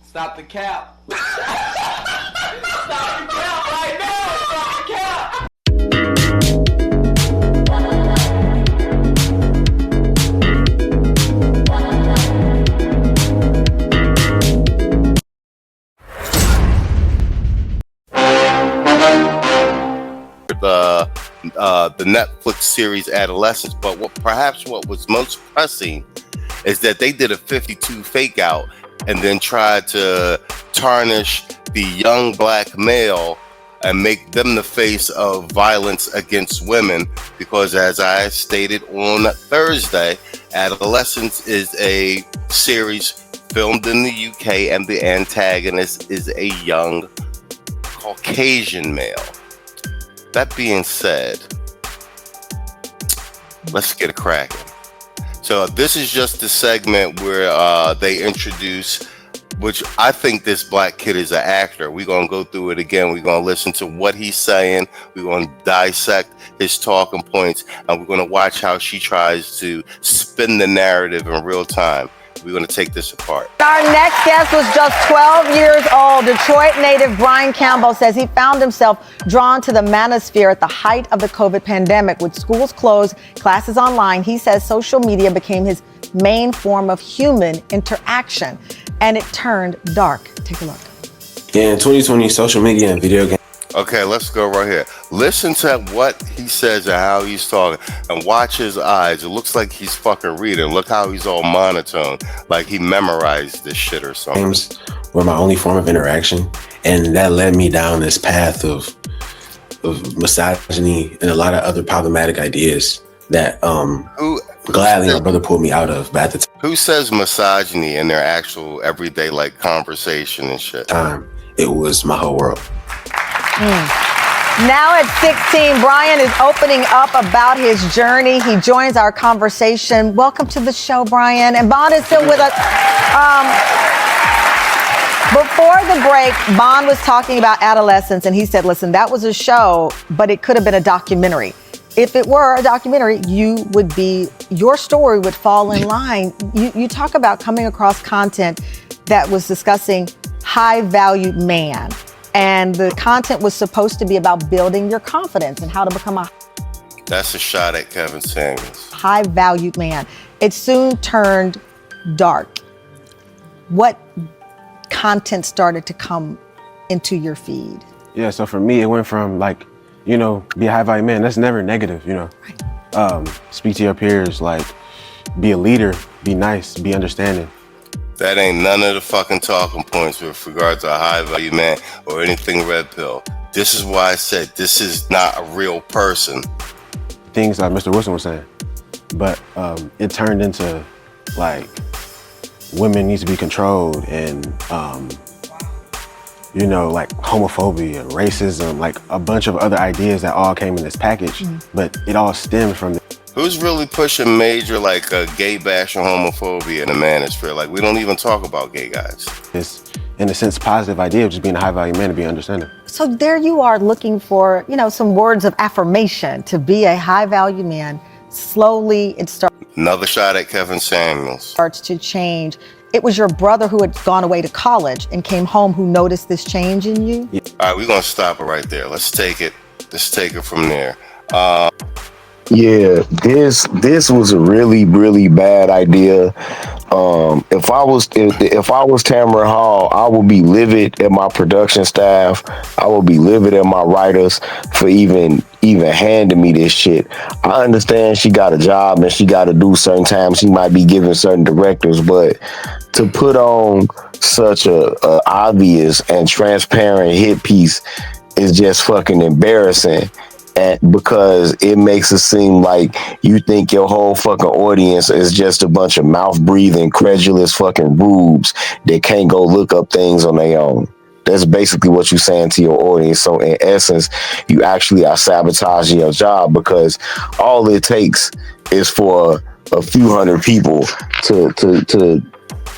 Stop the cap. Stop the cap right now. Stop the cap. The Netflix series Adolescence, but what was most pressing is that they did a 52 fake out and then tried to tarnish the young black male and make them the face of violence against women, because as I stated on Thursday, Adolescence is a series filmed in the UK and the antagonist is a young Caucasian male. That being said, let's get it cracking. So this is just a segment where they introduce, which I think this black kid is an actor. We're going to go through it again. We're going to listen to what he's saying. We're going to dissect his talking points, and we're going to watch how she tries to spin the narrative in real time. We're going to take this apart. Our next guest was just 12 years old. Detroit native Brian Campbell says he found himself drawn to the Manosphere at the height of the COVID pandemic. With schools closed, classes online, he says social media became his main form of human interaction, and it turned dark. Take a look. Yeah, in 2020, social media and video games. Okay, let's go right here. Listen to what he says and how he's talking, and watch his eyes. It looks like he's fucking reading. Look how he's all monotone, like he memorized this shit or something. Games were my only form of interaction, and that led me down this path of misogyny and a lot of other problematic ideas that gladly my brother pulled me out of. But at the who says misogyny in their actual everyday like conversation and shit? time, it was my whole world. Now at 16, Brian is opening up about his journey. He joins our conversation. Welcome to the show, Brian. And Bond is still with us. Before the break, Bond was talking about Adolescence, and he said, listen, that was a show, but it could have been a documentary. If it were a documentary, your story would fall in line. You talk about coming across content that was discussing high-valued man. And the content was supposed to be about building your confidence and how to become a... That's a shot at Kevin Samuels. High-valued man. It soon turned dark. What content started to come into your feed? Yeah, so for me, it went from like, be a high-value man. That's never negative, Right. Speak to your peers, like, be a leader, be nice, be understanding. That ain't none of the fucking talking points with regard to a high-value man or anything red pill. This is why I said this is not a real person. Things like Mr. Wilson was saying. But it turned into, like, women need to be controlled and, like homophobia, racism, like a bunch of other ideas that all came in this package. But it all stemmed from Who's really pushing major like gay bash and homophobia in the manosphere? Like, we don't even talk about gay guys. this, in a sense, positive idea of just being a high-value man and be understanding. So there you are looking for, some words of affirmation to be a high-value man. Slowly, it starts. Another shot at Kevin Samuels. Starts to change. It was your brother who had gone away to college and came home who noticed this change in you? Yeah. All right, we're going to stop it right there. Let's take it from there. Yeah, this was a really, really bad idea. If I was Tamron Hall, I would be livid at my production staff. I would be livid at my writers for even handing me this shit. I understand she got a job and she got to do certain times. She might be giving certain directives, but to put on such a obvious and transparent hit piece is just fucking embarrassing. Because it makes it seem like you think your whole fucking audience is just a bunch of mouth-breathing, credulous fucking rubes that can't go look up things on their own. That's basically what you're saying to your audience. So in essence, you actually are sabotaging your job, because all it takes is for a few hundred people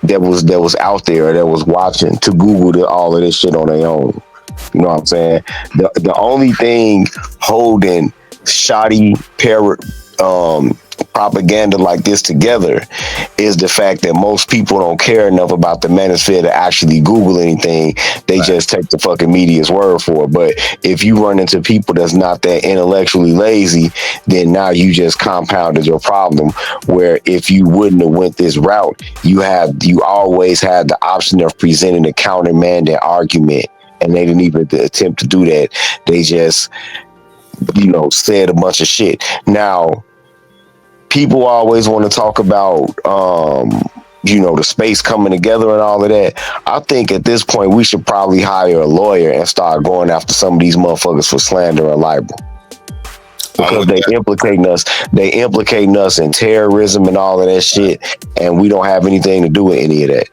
that was out there, that was watching, to Google all of this shit on their own. You know what I'm saying? The only thing holding shoddy propaganda like this together is the fact that most people don't care enough about the Manosphere to actually Google anything. They just take the fucking media's word for it. But if you run into people that's not that intellectually lazy, then now you just compounded your problem. Where if you wouldn't have went this route, you always had the option of presenting a countermanding argument, and they didn't even attempt to do that. They just, said a bunch of shit. Now, people always want to talk about, the space coming together and all of that. I think at this point we should probably hire a lawyer and start going after some of these motherfuckers for slander and libel, because they implicating us in terrorism and all of that shit, and we don't have anything to do with any of that.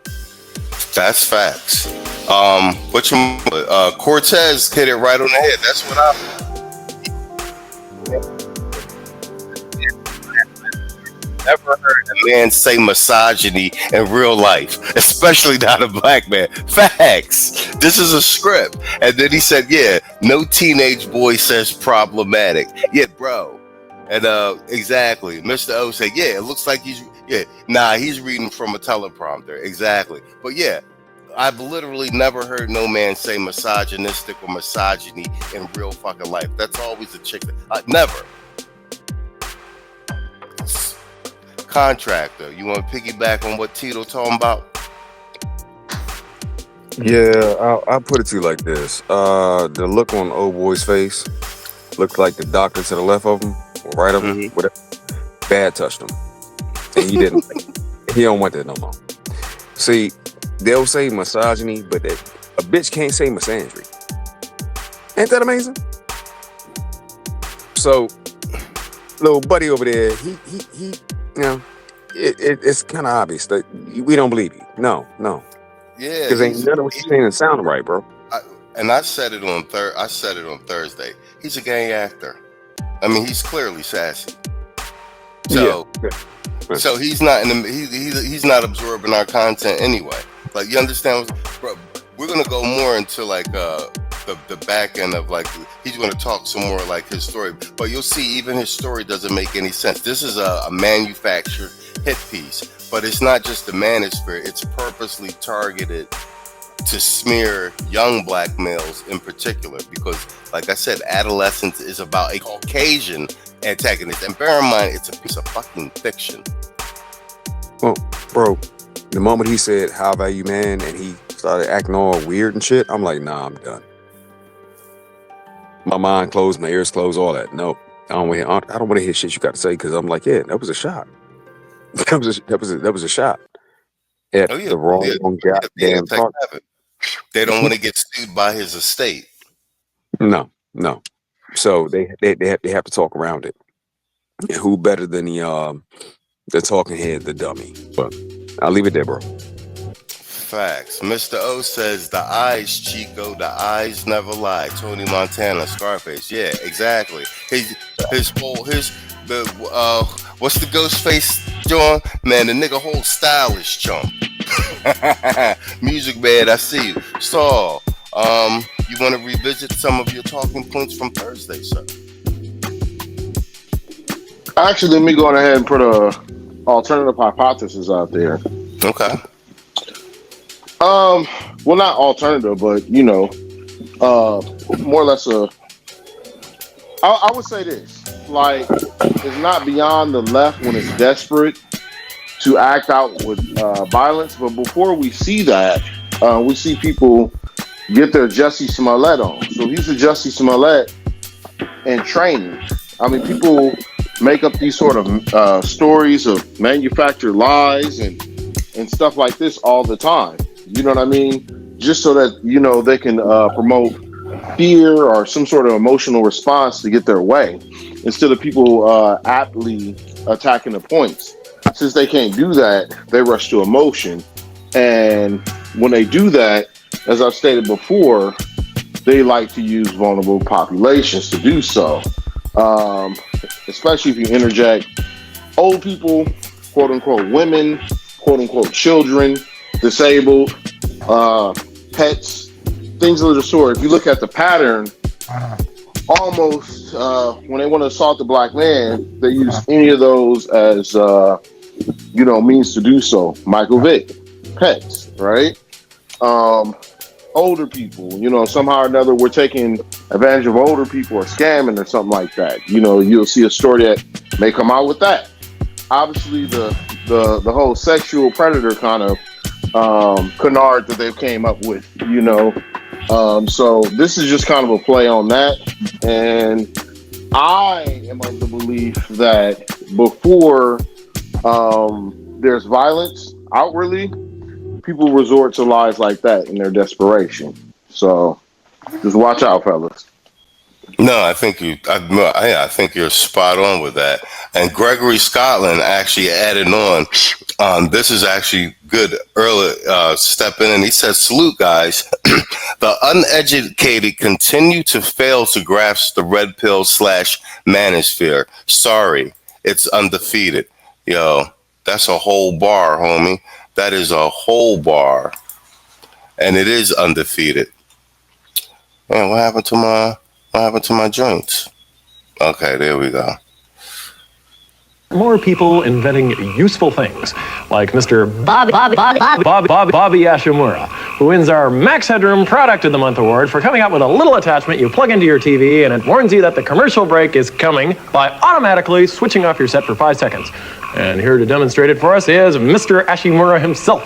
That's facts. Cortez hit it right on the head. That's what never heard a man say misogyny in real life, especially not a black man. Facts. This is a script. And then he said, no teenage boy says problematic. Yeah, bro. And exactly. Mr. O said, it looks like he's reading from a teleprompter. Exactly. But I've literally never heard no man say misogynistic or misogyny in real fucking life. That's always a chick. Never. Contractor, you want to piggyback on what Tito talking about? Yeah, I'll put it to you like this. The look on old boy's face looked like the doctor to the left of him, or right of him, whatever. Bad touched him. And he didn't. He don't want that no more. See, they'll say misogyny, but a bitch can't say misandry. Ain't that amazing? So, little buddy over there, he it's kind of obvious that we don't believe you. No. Yeah, because ain't none of what you're saying sound right, bro. I said it on Thursday. He's a gay actor. I mean, he's clearly sassy. So, so he's not he's not absorbing our content anyway. Like, you understand, bro? We're gonna go more into like the back end of like, he's going to talk some more like his story, but you'll see even his story doesn't make any sense. This is a manufactured hit piece, but it's not just the Manosphere. It's purposely targeted to smear young black males in particular, because like I said, adolescence is about a Caucasian antagonist, and bear in mind, it's a piece of fucking fiction. Well, bro, the moment he said "how about you, man," and he started acting all weird and shit, I'm like, nah, I'm done. My mind closed, my ears closed, all that. Nope, I don't want to hear shit you got to say, because I'm like, that was a shot. that was a shot at the wrong goddamn talk. They don't want to get sued by his estate. No. So they have to talk around it. And who better than the talking head, the dummy? But I'll leave it there, bro. Facts. Mr. O says the eyes, Chico, the eyes never lie. Tony Montana, Scarface. Yeah, exactly. What's the ghost face, John? Man, the nigga whole style is chump. Music man, I see you. So, you want to revisit some of your talking points from Thursday, sir? Actually, let me go ahead and put a alternative hypothesis out there. Okay. Well, not alternative, but more or less I would say this, like, it's not beyond the left when it's desperate to act out with violence, but before we see that, we see people get their Jussie Smollett on. So he's a Jussie Smollett in training. I mean, people make up these sort of stories of manufactured lies and stuff like this all the time. You know what I mean? Just so that, they can promote fear or some sort of emotional response to get their way, instead of people aptly attacking the points. Since they can't do that, they rush to emotion. And when they do that, as I've stated before, they like to use vulnerable populations to do so. Especially if you interject old people, quote unquote women, quote unquote children, disabled, pets, things of the sort. If you look at the pattern almost when they want to assault the black man, they use any of those as means to do so. Michael Vick, pets, right? Older people, somehow or another, we're taking advantage of older people or scamming or something like that. You'll see a story that may come out with that. Obviously, the whole sexual predator kind of canard that they've came up with, so this is just kind of a play on that. And I am of the belief that before there's violence outwardly, people resort to lies like that in their desperation. So just watch out, fellas. No, I think you're spot on with that. And Gregory Scotland actually added on. This is actually good early step in, and he says, "Salute, guys. The uneducated continue to fail to grasp the red pill / manosphere. Sorry, it's undefeated." Yo, that's a whole bar, homie. That is a whole bar, and it is undefeated. Man, what happened to my joints? Okay, there we go. More people inventing useful things, like Mr. Bobby Ashimura, who wins our Max Headroom Product of the Month award for coming up with a little attachment you plug into your TV, and it warns you that the commercial break is coming by automatically switching off your set for 5 seconds. And here to demonstrate it for us is Mr. Ashimura himself.